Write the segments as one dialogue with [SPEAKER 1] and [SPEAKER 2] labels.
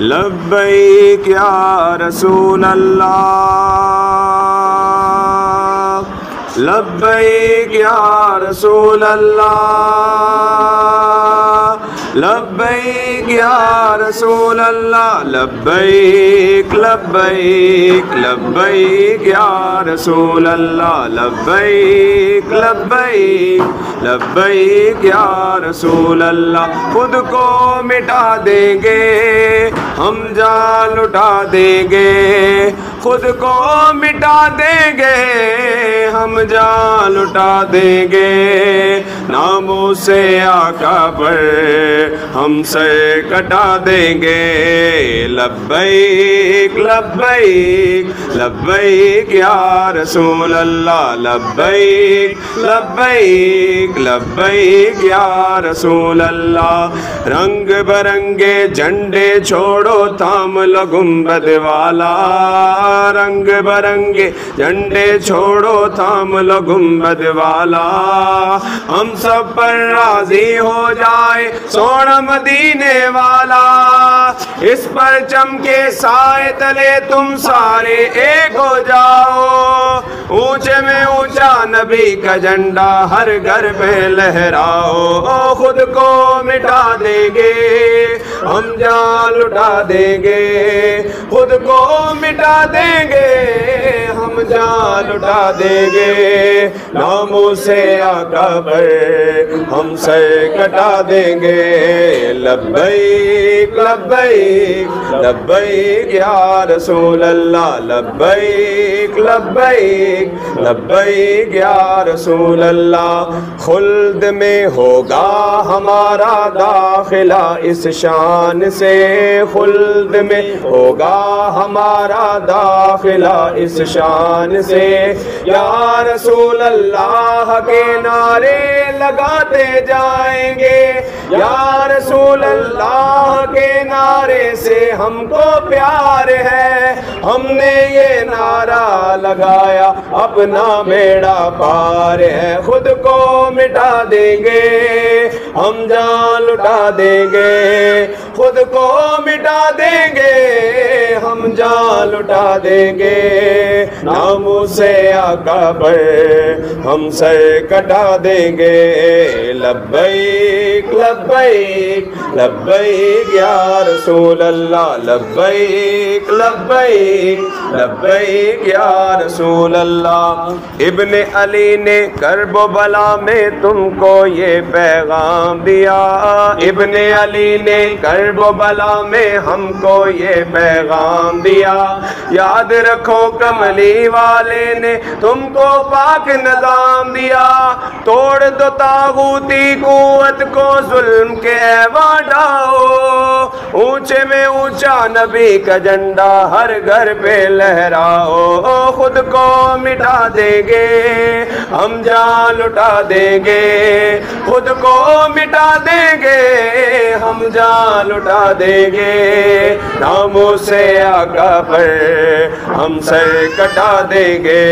[SPEAKER 1] لبیک یا رسول اللہ، لبیک یا رسول اللہ، لبیک یا رسول اللہ، لبیک لبیک لبیک یا رسول اللہ، لبیک لبیک لبیک یا رسول اللہ۔ خود کو مٹا دیں گے ہم جان لٹا دیں گے، خود کو مٹا دیں گے ہم جان لٹا دیں گے، ناموں سے آقا پر ہم سر کٹا دیں گے۔ لبیک لبیک لبیک یا رسول اللہ، لبیک لبیک لبیک یا رسول اللہ۔ رنگ برنگے جھنڈے چھوڑو تھام لو گنبد والا، رنگ برنگے جھنڈے چھوڑو تھام لو گنبد والا، ہم سب پر راضی ہو جائے سونا مدینے والا، اس پرچم کے سائے تلے تم سارے ایک ہو جاؤ، اونچے میں اونچا نبی کا جھنڈا ہر گھر پہ لہراؤ۔ خود کو مٹا دیں گے ہم جان لٹا دیں گے، خود کو مٹا دیں گے ہم جان لٹا دیں گے، ناموں سے آقا پر ہم سر کٹا دیں گے۔ لبیک لبیک لبیک یا رسول اللہ، لبیک لبیک لبیک یا رسول اللہ۔ خلد میں ہوگا ہمارا داخلہ اس شان سے، خلد میں ہوگا ہمارا داخلہ اس شان سے، یا رسول اللہ کے نعرے لگاتے جائیں گے، یا رسول اللہ کے نعرے سے ہم کو پیار ہے، ہم نے یہ نعرہ لگایا اپنا بیڑا پار ہے۔ خود کو مٹا دیں گے ہم جان لٹا دیں گے، خود کو مٹا دیں گے ہم جان لٹا دیں گے، ناموں سے آقا پر ہم سر کٹا دیں گے۔ لبیک لبیک لبیک یا رسول اللہ، لبیک لبیک لبیک یا رسول اللہ۔ ابن علی نے کرب و بلا میں تم کو یہ پیغام دیا، ابن علی نے کرب و بلا میں ہم کو یہ پیغام دیا، یاد رکھو کملی والے نے تم کو پاک نظام دیا، توڑ دو طاغوتی قوت کو ظلم کے ایوان ڈاؤ، اونچے میں اونچا نبی کا جھنڈا ہر گھر پہ لہراؤ۔ خود کو مٹا دیں گے ہم جان لٹا دیں گے، خود کو مٹا دیں گے ہم جان لٹا دیں گے، ناموں سے آقا پر ہم سر کٹا دیں گے۔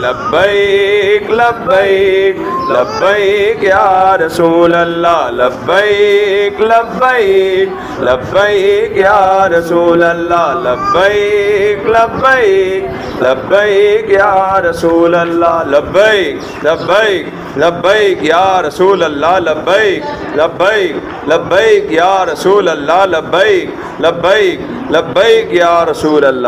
[SPEAKER 1] لبیک لبیک لبیک یا رسول اللہ، لبیک لبیک لبیک یا رسول اللہ، لبیک لبیک لبیک یا رسول اللہ، لبیک لبیک لبیک یا رسول اللہ، لبیک لبیک لبیک یا رسول اللہ، لبیک لبیک لبیک یا رسول اللہ۔